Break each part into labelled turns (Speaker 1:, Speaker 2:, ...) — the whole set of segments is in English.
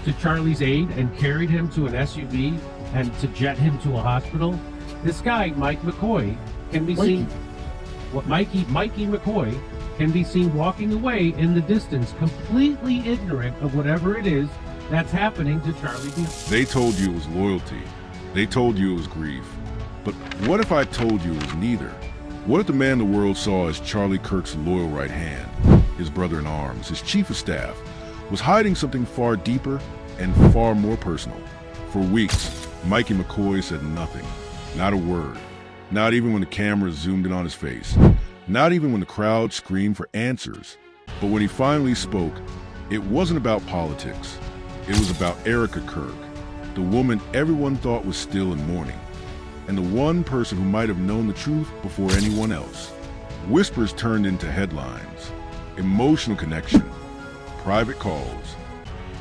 Speaker 1: to Charlie's aid and carried him to an SUV and to jet him to a hospital. This guy, Mike McCoy, can be seen. Mikey McCoy can be seen walking away in the distance, completely ignorant of whatever it is that's happening to Charlie.
Speaker 2: They told you it was loyalty. They told you it was grief. But what if I told you it was neither? What if the man the world saw as Charlie Kirk's loyal right hand, his brother in arms, his chief of staff, was hiding something far deeper and far more personal? For weeks, Mikey McCoy said nothing, not a word, not even when the camera zoomed in on his face, not even when the crowd screamed for answers. But when he finally spoke, it wasn't about politics. It was about Erika Kirk, the woman everyone thought was still in mourning, and the one person who might have known the truth before anyone else. Whispers turned into headlines, emotional connection, private calls,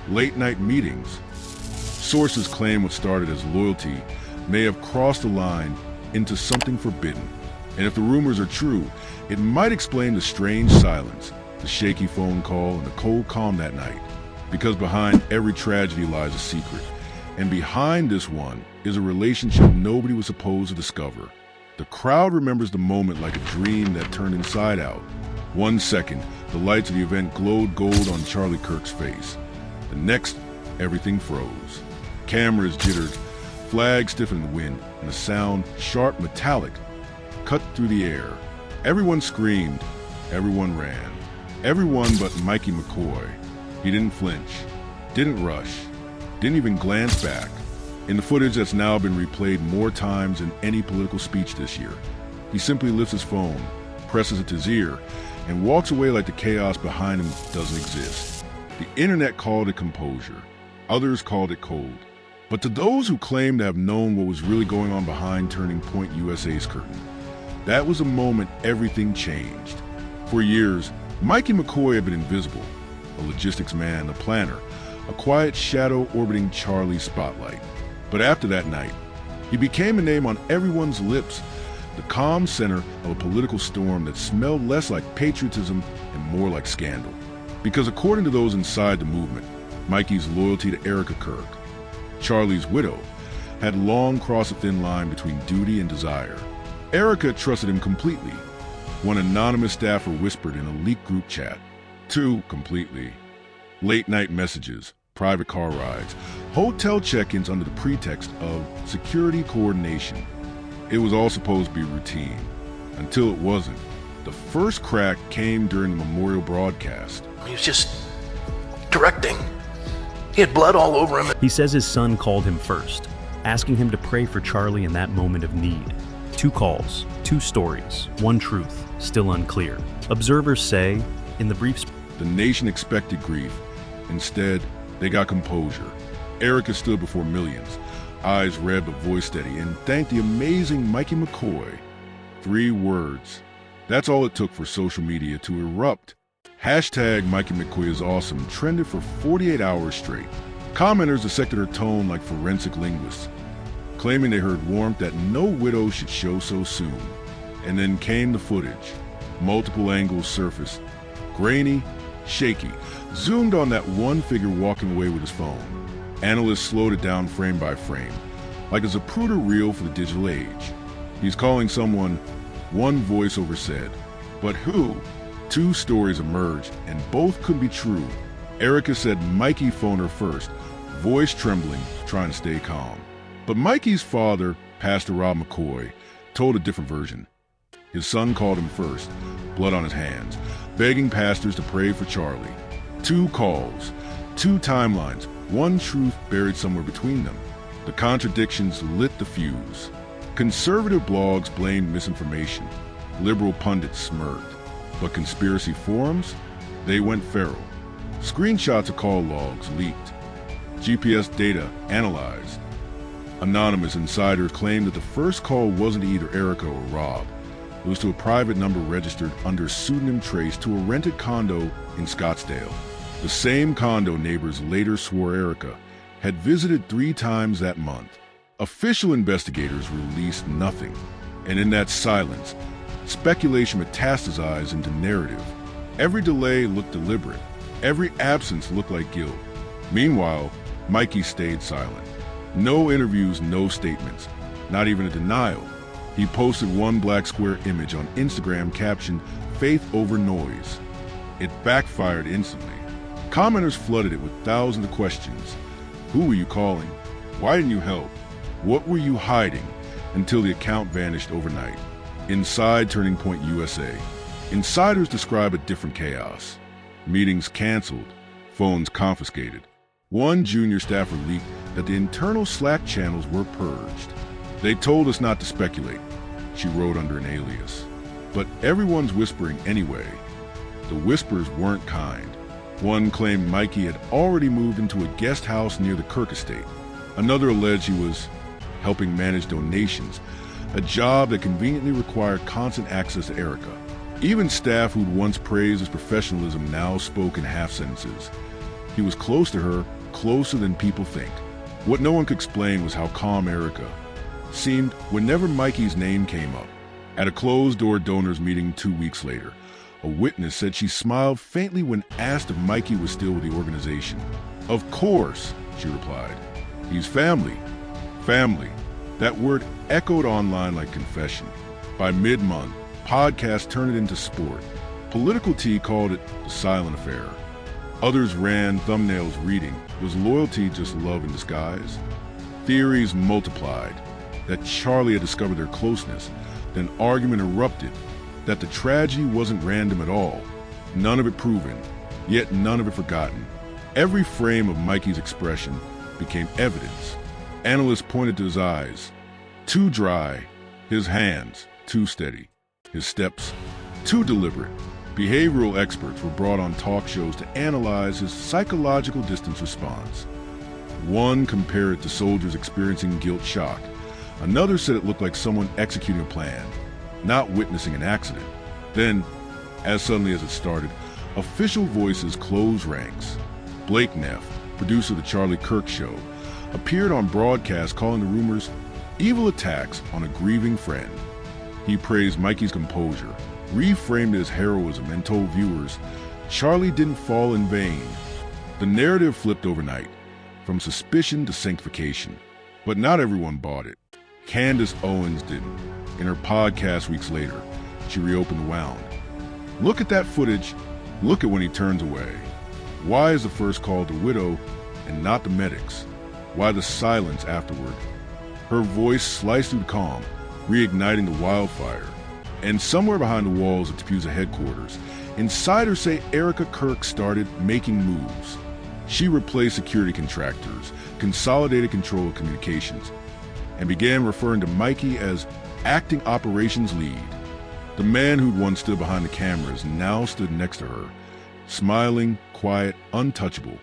Speaker 2: late-night meetings. Sources claim what started as loyalty may have crossed the line into something forbidden. And if the rumors are true, it might explain the strange silence, the shaky phone call, and the cold calm that night. Because behind every tragedy lies a secret. And behind this one is a relationship nobody was supposed to discover. The crowd remembers the moment like a dream that turned inside out. 1 second, the lights of the event glowed gold on Charlie Kirk's face. The next, everything froze. Cameras jittered, flags stiffened in the wind, and a sound, sharp, metallic, cut through the air. Everyone screamed, everyone ran. Everyone but Mikey McCoy. He didn't flinch, didn't rush, didn't even glance back. In the footage that's now been replayed more times than any political speech this year, he simply lifts his phone, presses it to his ear, and walks away like the chaos behind him doesn't exist. The internet called it composure. Others called it cold. But to those who claim to have known what was really going on behind Turning Point USA's curtain, that was a moment everything changed. For years, Mikey McCoy had been invisible, a logistics man, a planner, a quiet shadow orbiting Charlie's spotlight. But after that night, he became a name on everyone's lips, the calm center of a political storm that smelled less like patriotism and more like scandal. Because according to those inside the movement, Mikey's loyalty to Erika Kirk, Charlie's widow, had long crossed a thin line between duty and desire. Erika trusted him completely. One anonymous staffer whispered in a leaked group chat. Two completely. Late-night messages, private car rides, hotel check-ins under the pretext of security coordination. It was all supposed to be routine, until it wasn't. The first crack came during the memorial broadcast.
Speaker 3: He was just directing. He had blood all over him.
Speaker 4: He says his son called him first, asking him to pray for Charlie in that moment of need. 2 calls, 2 stories, 1 truth, still unclear. Observers say, in the brief...
Speaker 2: The nation expected grief. Instead, they got composure. Erika stood before millions, eyes red but voice steady, and thanked the amazing Mikey McCoy. 3 words. That's all it took for social media to erupt. Hashtag Mikey McCoy is awesome trended for 48 hours straight. Commenters dissected her tone like forensic linguists, claiming they heard warmth that no widow should show so soon. And then came the footage. Multiple angles surfaced. Grainy, shaky, zoomed on that one figure walking away with his phone. Analysts slowed it down frame by frame, like a Zapruder reel for the digital age. He's calling someone, one voiceover said. But who? 2 stories emerged, and both could be true. Erika said Mikey phoned her first, voice trembling, trying to stay calm. But Mikey's father, Pastor Rob McCoy, told a different version. His son called him first, blood on his hands, begging pastors to pray for Charlie. 2 calls, 2 timelines, 1 truth buried somewhere between them. The contradictions lit the fuse. Conservative blogs blamed misinformation. Liberal pundits smirked. But conspiracy forums? They went feral. Screenshots of call logs leaked. GPS data analyzed. Anonymous insiders claimed that the first call wasn't to either Erika or Rob. It was to a private number registered under pseudonym traced to a rented condo in Scottsdale. The same condo neighbors later swore Erika had visited 3 times that month. Official investigators released nothing. And in that silence, speculation metastasized into narrative. Every delay looked deliberate. Every absence looked like guilt. Meanwhile, Mikey stayed silent. No interviews, no statements, not even a denial. He posted one black square image on Instagram captioned, "Faith over noise." It backfired instantly. Commenters flooded it with thousands of questions. Who were you calling? Why didn't you help? What were you hiding? Until the account vanished overnight. Inside Turning Point USA, insiders describe a different chaos. Meetings canceled, phones confiscated. One junior staffer leaked that the internal Slack channels were purged. "They told us not to speculate," she wrote under an alias. But everyone's whispering anyway. The whispers weren't kind. One claimed Mikey had already moved into a guest house near the Kirk estate. Another alleged he was helping manage donations, a job that conveniently required constant access to Erika. Even staff who'd once praised his professionalism now spoke in half sentences. He was close to her, closer than people think. What no one could explain was how calm Erika seemed whenever Mikey's name came up. At a closed-door donors meeting 2 weeks later, a witness said she smiled faintly when asked if Mikey was still with the organization. "Of course," she replied. "He's family." Family. That word echoed online like confession. By mid-month, podcasts turned it into sport. Political T called it the silent affair. Others ran thumbnails reading, "Was loyalty just love in disguise?" Theories multiplied. That Charlie had discovered their closeness. Then argument erupted. That the tragedy wasn't random at all. None of it proven, yet none of it forgotten. Every frame of Mikey's expression became evidence. Analysts pointed to his eyes, too dry, his hands, too steady, his steps, too deliberate. Behavioral experts were brought on talk shows to analyze his psychological distance response. One compared it to soldiers experiencing guilt shock. Another said it looked like someone executing a plan, not witnessing an accident. Then, as suddenly as it started, official voices closed ranks. Blake Neff, producer of the Charlie Kirk show, appeared on broadcast calling the rumors evil attacks on a grieving friend. He praised Mikey's composure, reframed it as heroism, and told viewers, Charlie didn't fall in vain. The narrative flipped overnight, from suspicion to sanctification. But not everyone bought it. Candace Owens didn't. In her podcast weeks later, she reopened the wound. "Look at that footage. Look at when he turns away. Why is the first call the widow and not the medics? Why the silence afterward?" Her voice sliced through the calm, reigniting the wildfire. And somewhere behind the walls of TPUSA headquarters, insiders say Erika Kirk started making moves. She replaced security contractors, consolidated control of communications, and began referring to Mikey as acting operations lead. The man who'd once stood behind the cameras now stood next to her, smiling, quiet, untouchable.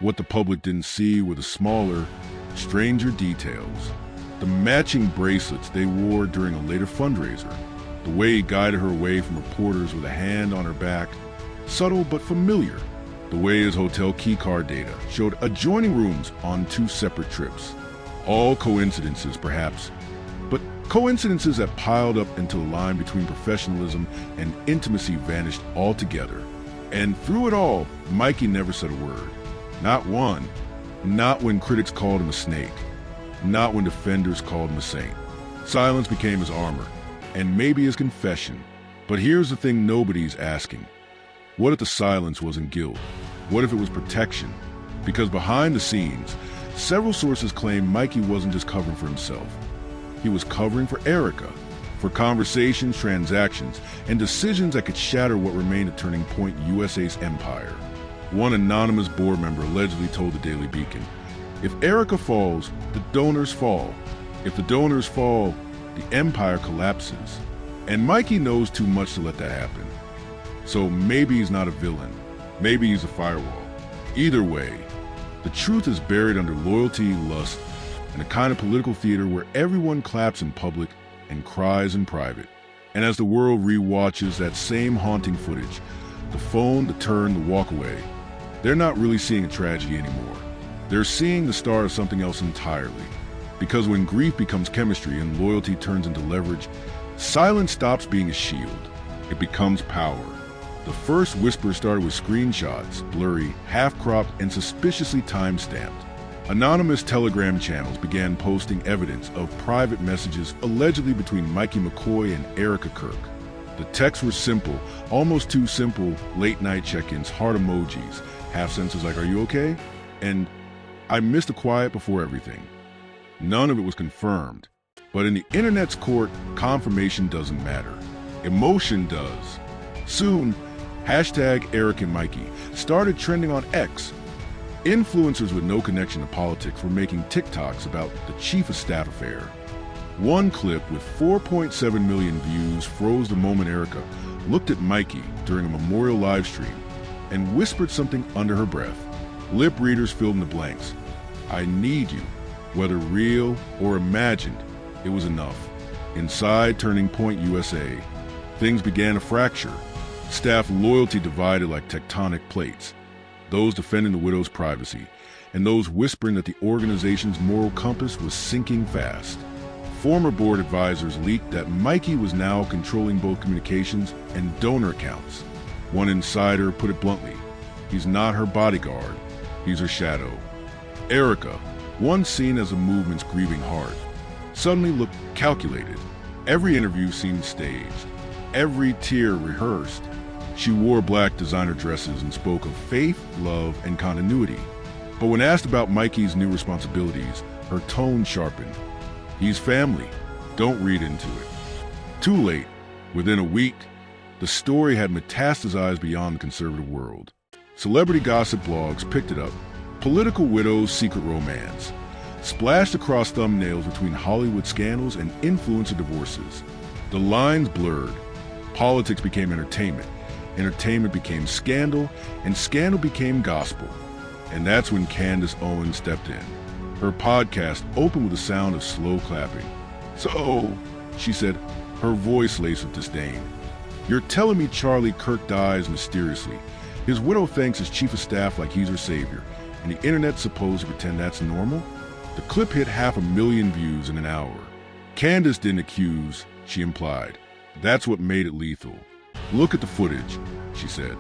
Speaker 2: What the public didn't see were the smaller, stranger details. The matching bracelets they wore during a later fundraiser. The way he guided her away from reporters with a hand on her back, subtle but familiar. The way his hotel keycard data showed adjoining rooms on 2 separate trips. All coincidences, perhaps, but coincidences that piled up until the line between professionalism and intimacy vanished altogether. And through it all, Mikey never said a word. Not one. Not when critics called him a snake. Not when defenders called him a saint. Silence became his armor, and maybe his confession. But here's the thing nobody's asking. What if the silence wasn't guilt? What if it was protection? Because behind the scenes, several sources claim Mikey wasn't just covering for himself. He was covering for Erika, for conversations, transactions, and decisions that could shatter what remained a Turning Point USA's empire. One anonymous board member allegedly told the Daily Beacon, "If Erika falls, the donors fall. If the donors fall, the empire collapses." And Mikey knows too much to let that happen. So maybe he's not a villain. Maybe he's a firewall. Either way, the truth is buried under loyalty, lust, and a kind of political theater where everyone claps in public and cries in private. And as the world re-watches that same haunting footage, the phone, the turn, the walk away, they're not really seeing a tragedy anymore. They're seeing the start of something else entirely. Because when grief becomes chemistry and loyalty turns into leverage, silence stops being a shield. It becomes power. The first whisper started with screenshots, blurry, half-cropped, and suspiciously time-stamped. Anonymous Telegram channels began posting evidence of private messages allegedly between Mikey McCoy and Erika Kirk. The texts were simple, almost too simple, late-night check-ins, heart emojis, half sentences like, "Are you okay?" and "I missed the quiet before everything." None of it was confirmed, but in the internet's court, confirmation doesn't matter. Emotion does. Soon, #EricandMikey started trending on X. Influencers with no connection to politics were making TikToks about the Chief of Staff affair. One clip with 4.7 million views froze the moment Erika looked at Mikey during a memorial live stream and whispered something under her breath. Lip readers filled in the blanks. "I need you." Whether real or imagined, it was enough. Inside Turning Point USA, things began to fracture. Staff loyalty divided like tectonic plates. Those defending the widow's privacy, and those whispering that the organization's moral compass was sinking fast. Former board advisors leaked that Mikey was now controlling both communications and donor accounts. One insider put it bluntly, he's not her bodyguard, he's her shadow. Erika, once seen as the movement's grieving heart, suddenly looked calculated. Every interview seemed staged, every tear rehearsed. She wore black designer dresses and spoke of faith, love, and continuity. But when asked about Mikey's new responsibilities, her tone sharpened. He's family. Don't read into it. Too late. Within a week, the story had metastasized beyond the conservative world. Celebrity gossip blogs picked it up. Political widows' secret romance. Splashed across thumbnails between Hollywood scandals and influencer divorces. The lines blurred. Politics became entertainment. Entertainment became scandal, and scandal became gospel. And that's when Candace Owens stepped in. Her podcast opened with the sound of slow clapping. "So," she said, her voice laced with disdain, "you're telling me Charlie Kirk dies mysteriously. His widow thanks his chief of staff like he's her savior, and the internet's supposed to pretend that's normal?" The clip hit 500,000 views in an hour. Candace didn't accuse, she implied. That's what made it lethal. "Look at the footage," she said.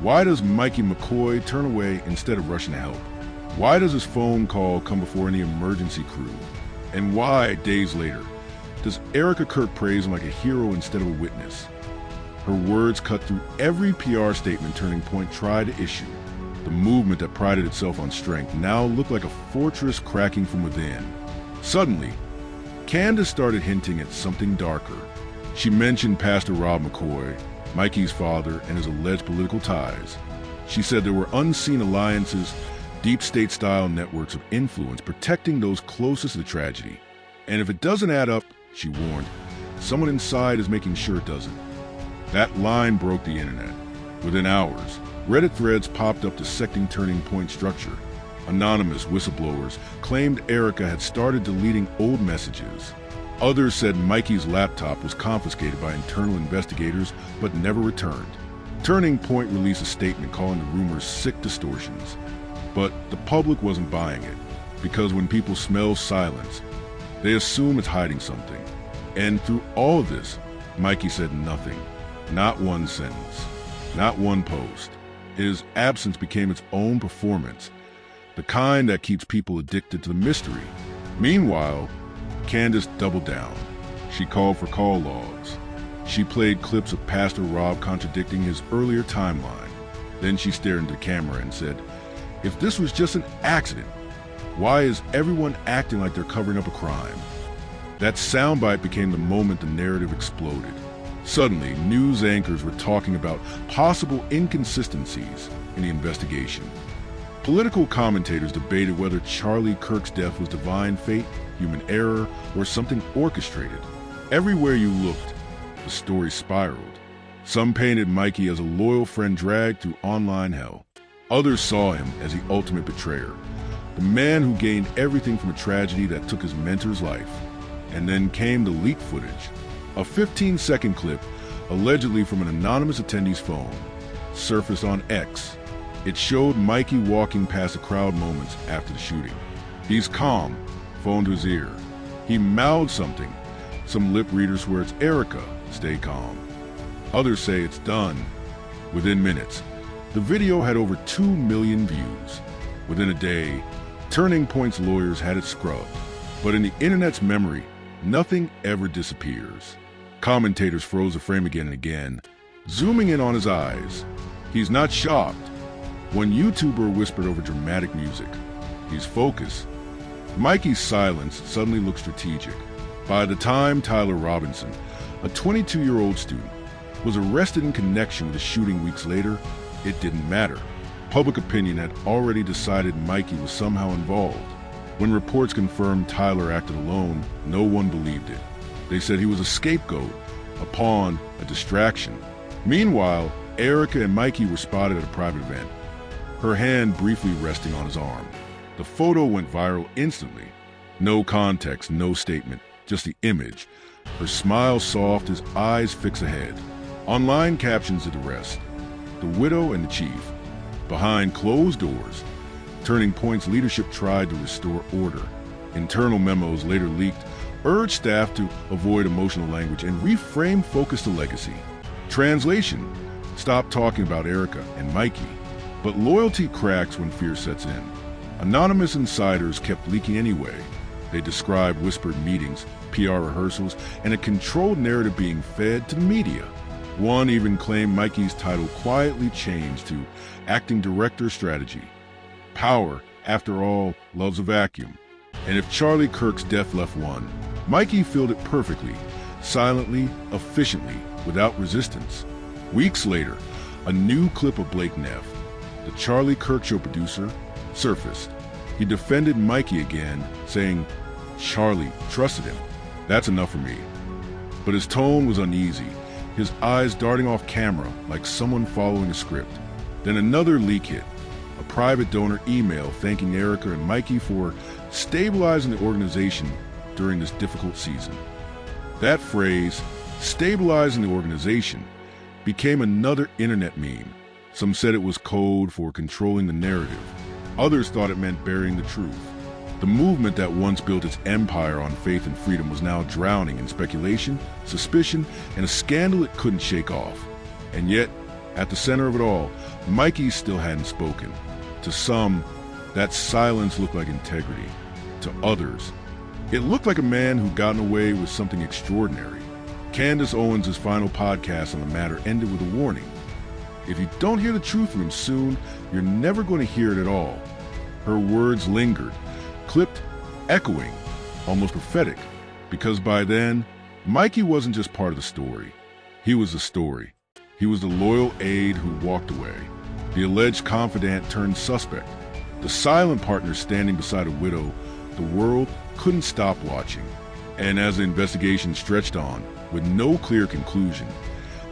Speaker 2: "Why does Mikey McCoy turn away instead of rushing to help? Why does his phone call come before any emergency crew? And why, days later, does Erika Kirk praise him like a hero instead of a witness?" Her words cut through every PR statement Turning Point tried to issue. The movement that prided itself on strength now looked like a fortress cracking from within. Suddenly, Candace started hinting at something darker. She mentioned Pastor Rob McCoy, Mikey's father, and his alleged political ties. She said there were unseen alliances, deep state-style networks of influence protecting those closest to the tragedy. And if it doesn't add up, she warned, someone inside is making sure it doesn't. That line broke the internet. Within hours, Reddit threads popped up dissecting Turning Point structure. Anonymous whistleblowers claimed Erika had started deleting old messages. Others said Mikey's laptop was confiscated by internal investigators but never returned. Turning Point released a statement calling the rumors sick distortions. But the public wasn't buying it, because when people smell silence, they assume it's hiding something. And through all of this, Mikey said nothing. Not one sentence. Not one post. His absence became its own performance, the kind that keeps people addicted to the mystery. Meanwhile, Candace doubled down. She called for call logs. She played clips of Pastor Rob contradicting his earlier timeline. Then she stared into the camera and said, "If this was just an accident, why is everyone acting like they're covering up a crime?" That soundbite became the moment the narrative exploded. Suddenly, news anchors were talking about possible inconsistencies in the investigation. Political commentators debated whether Charlie Kirk's death was divine fate, human error, or something orchestrated. Everywhere you looked, the story spiraled. Some painted Mikey as a loyal friend dragged through online hell. Others saw him as the ultimate betrayer, the man who gained everything from a tragedy that took his mentor's life. And then came the leaked footage. A 15-second clip, allegedly from an anonymous attendee's phone, surfaced on X. It showed Mikey walking past the crowd moments after the shooting. He's calm, phone to his ear. He mouthed something. Some lip readers swear it's Erika, stay calm. Others say it's done. Within minutes, the video had over 2 million views. Within a day, Turning Point's lawyers had it scrubbed, but in the internet's memory, nothing ever disappears. Commentators froze the frame again and again, zooming in on his eyes. He's not shocked. One YouTuber whispered over dramatic music. He's focused. Mikey's silence suddenly looked strategic. By the time Tyler Robinson, a 22-year-old student, was arrested in connection with the shooting weeks later, it didn't matter. Public opinion had already decided Mikey was somehow involved. When reports confirmed Tyler acted alone, no one believed it. They said he was a scapegoat, a pawn, a distraction. Meanwhile, Erika and Mikey were spotted at a private event, her hand briefly resting on his arm. The photo went viral instantly. No context, no statement, just the image. Her smile soft, his eyes fixed ahead. Online captions did the rest. The widow and the chief. Behind closed doors, Turning Point's leadership tried to restore order. Internal memos later leaked, urged staff to avoid emotional language and reframe focus to legacy. Translation: stop talking about Erika and Mikey. But loyalty cracks when fear sets in. Anonymous insiders kept leaking anyway. They described whispered meetings, PR rehearsals, and a controlled narrative being fed to the media. One even claimed Mikey's title quietly changed to acting director strategy. Power, after all, loves a vacuum. And if Charlie Kirk's death left one, Mikey filled it perfectly, silently, efficiently, without resistance. Weeks later, a new clip of Blake Neff, the Charlie Kirk show producer, surfaced. He defended Mikey again, saying, "Charlie trusted him. That's enough for me." But his tone was uneasy, his eyes darting off camera like someone following a script. Then another leak hit, a private donor email thanking Erika and Mikey for stabilizing the organization during this difficult season. That phrase, stabilizing the organization, became another internet meme. Some said it was code for controlling the narrative. Others thought it meant burying the truth. The movement that once built its empire on faith and freedom was now drowning in speculation, suspicion, and a scandal it couldn't shake off. And yet, at the center of it all, Mikey still hadn't spoken. To some, that silence looked like integrity. To others, it looked like a man who'd gotten away with something extraordinary. Candace Owens' final podcast on the matter ended with a warning. If you don't hear the truth from him soon, you're never going to hear it at all. Her words lingered, clipped, echoing, almost prophetic, because by then, Mikey wasn't just part of the story. He was the story. He was the loyal aide who walked away, the alleged confidant turned suspect, the silent partner standing beside a widow the world couldn't stop watching. And as the investigation stretched on, with no clear conclusion,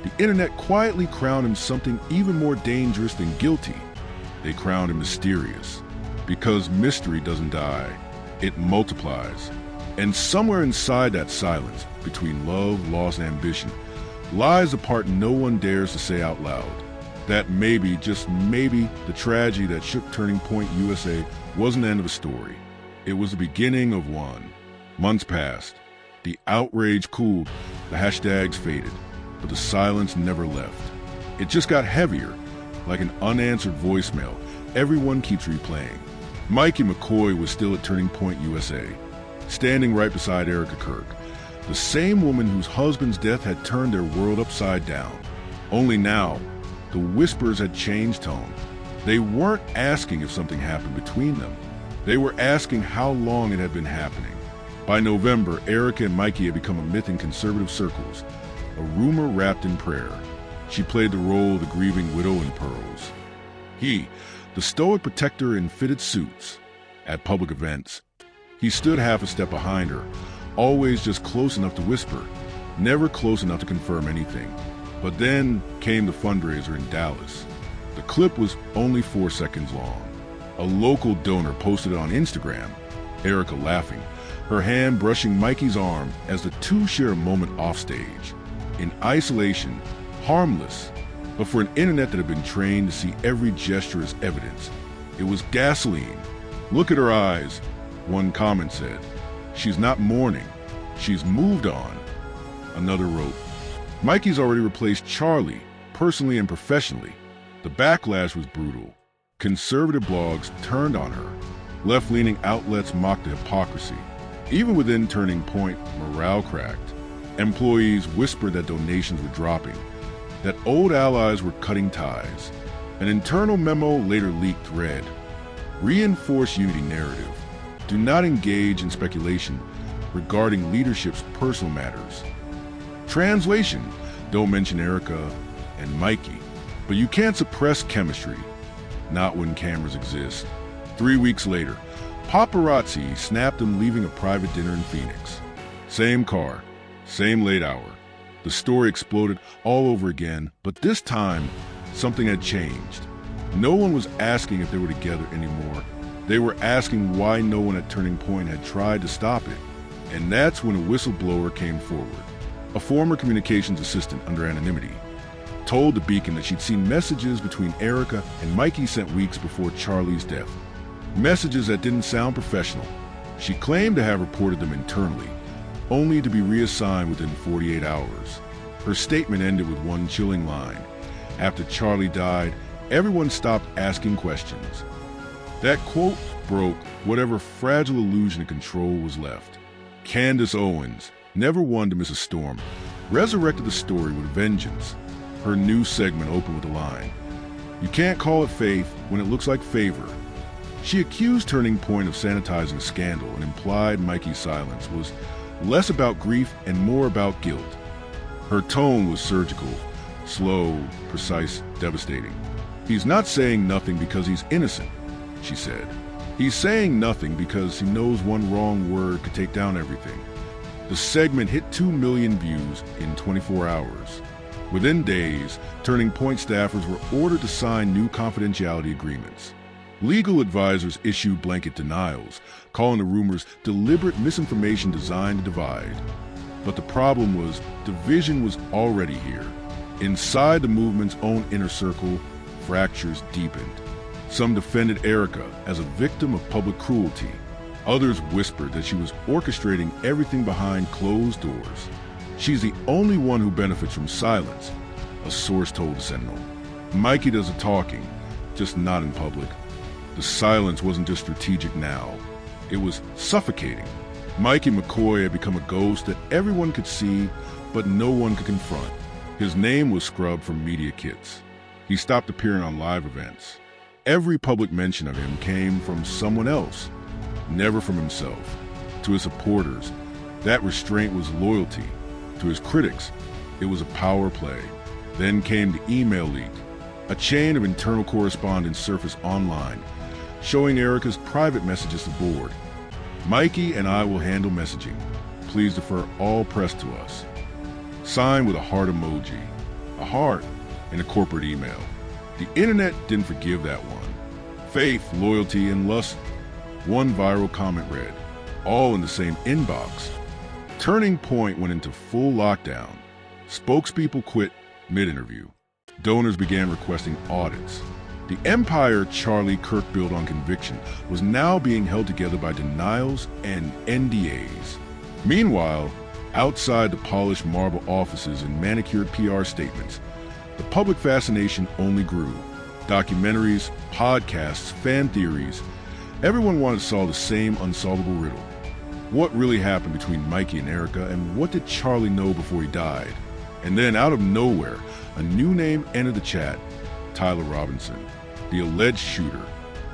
Speaker 2: the internet quietly crowned him something even more dangerous than guilty. They crowned him mysterious. Because mystery doesn't die, it multiplies. And somewhere inside that silence, between love, loss, and ambition, lies a part no one dares to say out loud. That maybe, just maybe, the tragedy that shook Turning Point USA wasn't the end of a story. It was the beginning of one. Months passed. The outrage cooled, the hashtags faded, but the silence never left. It just got heavier, like an unanswered voicemail everyone keeps replaying. Mikey McCoy was still at Turning Point USA, standing right beside Erika Kirk, the same woman whose husband's death had turned their world upside down. Only now, the whispers had changed tone. They weren't asking if something happened between them. They were asking how long it had been happening. By November, Erika and Mikey had become a myth in conservative circles, a rumor wrapped in prayer. She played the role of the grieving widow in pearls. He, the stoic protector in fitted suits. At public events, he stood half a step behind her, always just close enough to whisper, never close enough to confirm anything. But then came the fundraiser in Dallas. The clip was only 4 seconds long. A local donor posted it on Instagram, Erika laughing, her hand brushing Mikey's arm as the two share a moment offstage. In isolation, harmless, but for an internet that had been trained to see every gesture as evidence, it was gasoline. "Look at her eyes," one comment said. "She's not mourning. She's moved on." Another wrote, "Mikey's already replaced Charlie, personally and professionally." The backlash was brutal. Conservative blogs turned on her. Left-leaning outlets mocked the hypocrisy. Even within Turning Point, morale cracked. Employees whispered that donations were dropping, that old allies were cutting ties. An internal memo later leaked read, "Reinforce unity narrative. Do not engage in speculation regarding leadership's personal matters." Translation, don't mention Erika and Mikey, but you can't suppress chemistry, not when cameras exist. 3 weeks later, paparazzi snapped them leaving a private dinner in Phoenix. Same car, same late hour. The story exploded all over again, but this time, something had changed. No one was asking if they were together anymore. They were asking why no one at Turning Point had tried to stop it. And that's when a whistleblower came forward. A former communications assistant under anonymity told the Beacon that she'd seen messages between Erika and Mikey sent weeks before Charlie's death. Messages that didn't sound professional. She claimed to have reported them internally, only to be reassigned within 48 hours. Her statement ended with one chilling line. After Charlie died, everyone stopped asking questions. That quote broke whatever fragile illusion of control was left. Candace Owens, never one to miss a storm, resurrected the story with vengeance. Her new segment opened with the line, "You can't call it faith when it looks like favor." She accused Turning Point of sanitizing a scandal and implied Mikey's silence was less about grief and more about guilt. Her tone was surgical, slow, precise, devastating. "He's not saying nothing because he's innocent," she said. "He's saying nothing because he knows one wrong word could take down everything." The segment hit 2 million views in 24 hours. Within days, Turning Point staffers were ordered to sign new confidentiality agreements. Legal advisors issued blanket denials, calling the rumors deliberate misinformation designed to divide. But the problem was, division was already here. Inside the movement's own inner circle, fractures deepened. Some defended Erika as a victim of public cruelty. Others whispered that she was orchestrating everything behind closed doors. "She's the only one who benefits from silence," a source told the Sentinel. "Mikey does the talking, just not in public." The silence wasn't just strategic now. It was suffocating. Mikey McCoy had become a ghost that everyone could see, but no one could confront. His name was scrubbed from media kits. He stopped appearing on live events. Every public mention of him came from someone else, never from himself. To his supporters, that restraint was loyalty. To his critics, it was a power play. Then came the email leak. A chain of internal correspondence surfaced online, showing Erika's private messages to the board. "Mikey and I will handle messaging. Please defer all press to us." Signed with a heart emoji. A heart in a corporate email. The internet didn't forgive that one. Faith, loyalty, and lust. One viral comment read, all in the same inbox. Turning Point went into full lockdown. Spokespeople quit mid-interview. Donors began requesting audits. The empire Charlie Kirk built on conviction was now being held together by denials and NDAs. Meanwhile, outside the polished marble offices and manicured PR statements, the public fascination only grew. Documentaries, podcasts, fan theories, everyone wanted to solve the same unsolvable riddle. What really happened between Mikey and Erika, and what did Charlie know before he died? And then out of nowhere, a new name entered the chat, Tyler Robinson, the alleged shooter,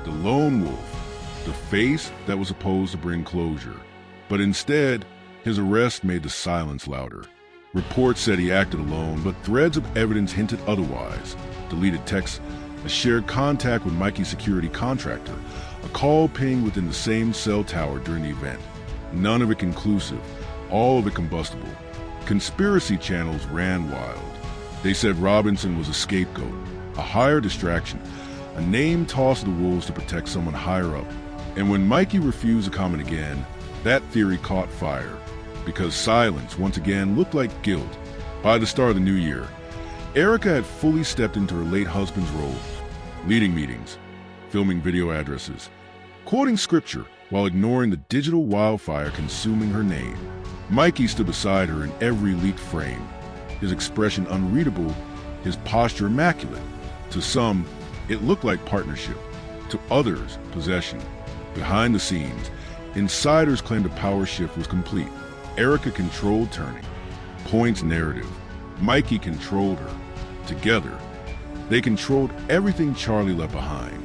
Speaker 2: the lone wolf, the face that was supposed to bring closure. But instead, his arrest made the silence louder. Reports said he acted alone, but threads of evidence hinted otherwise. Deleted texts, a shared contact with Mikey's security contractor, a call pinged within the same cell tower during the event. None of it conclusive, all of it combustible. Conspiracy channels ran wild. They said Robinson was a scapegoat, a higher distraction, a name tossed to the wolves to protect someone higher up. And when Mikey refused to comment again, that theory caught fire, because silence once again looked like guilt. By the start of the new year, Erika had fully stepped into her late husband's role, leading meetings, filming video addresses, quoting scripture while ignoring the digital wildfire consuming her name. Mikey stood beside her in every leaked frame, his expression unreadable, his posture immaculate. To some, it looked like partnership. To others, possession. Behind the scenes, insiders claimed a power shift was complete. Erika controlled turning, points narrative. Mikey controlled her. Together, they controlled everything Charlie left behind.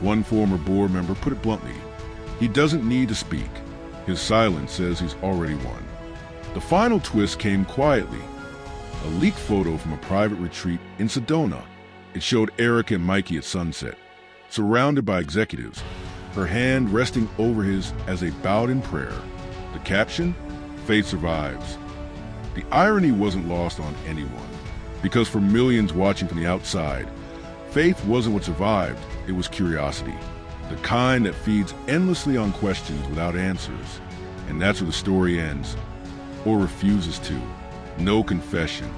Speaker 2: One former board member put it bluntly, he doesn't need to speak. His silence says he's already won. The final twist came quietly. A leaked photo from a private retreat in Sedona. It showed Erika and Mikey at sunset, surrounded by executives, her hand resting over his as they bowed in prayer. The caption, "Faith survives." The irony wasn't lost on anyone, because for millions watching from the outside, faith wasn't what survived, it was curiosity. The kind that feeds endlessly on questions without answers. And that's where the story ends, or refuses to. No confession,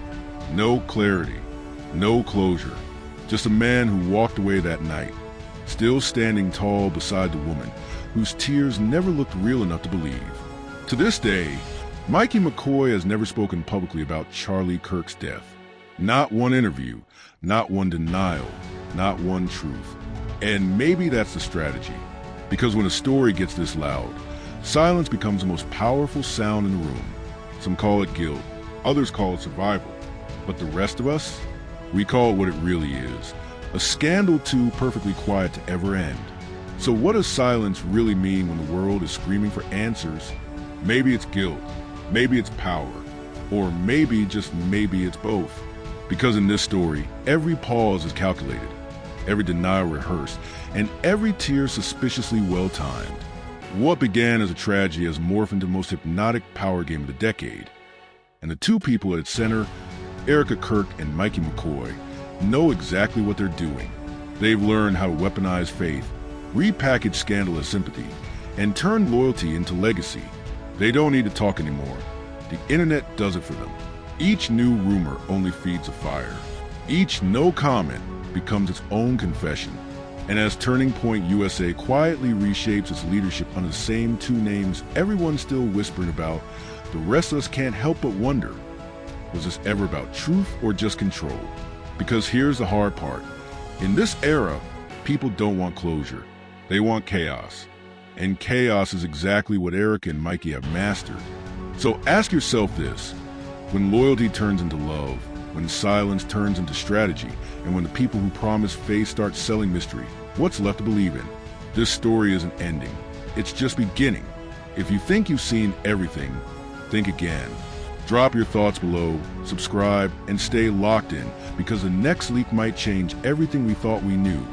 Speaker 2: no clarity, no closure. Just a man who walked away that night, still standing tall beside the woman whose tears never looked real enough to believe. To this day, Mikey McCoy has never spoken publicly about Charlie Kirk's death. Not one interview, not one denial, not one truth. And maybe that's the strategy, because when a story gets this loud, silence becomes the most powerful sound in the room. Some call it guilt, others call it survival, but the rest of us, we call it what it really is, a scandal too perfectly quiet to ever end. So what does silence really mean when the world is screaming for answers? Maybe it's guilt, maybe it's power, or maybe, just maybe, it's both. Because in this story, every pause is calculated, every denial rehearsed, and every tear suspiciously well-timed. What began as a tragedy has morphed into the most hypnotic power game of the decade. And the two people at its center, Erika Kirk and Mikey McCoy, know exactly what they're doing. They've learned how to weaponize faith, repackage scandal as sympathy, and turn loyalty into legacy. They don't need to talk anymore. The internet does it for them. Each new rumor only feeds a fire. Each no comment becomes its own confession. And as Turning Point USA quietly reshapes its leadership under the same two names everyone's still whispering about, the rest of us can't help but wonder, was this ever about truth or just control? Because here's the hard part. In this era, people don't want closure. They want chaos. And chaos is exactly what Erika and Mikey have mastered. So ask yourself this. When loyalty turns into love, when silence turns into strategy, and when the people who promise faith start selling mystery, what's left to believe in? This story isn't ending. It's just beginning. If you think you've seen everything, think again. Drop your thoughts below, subscribe, and stay locked in, because the next leak might change everything we thought we knew.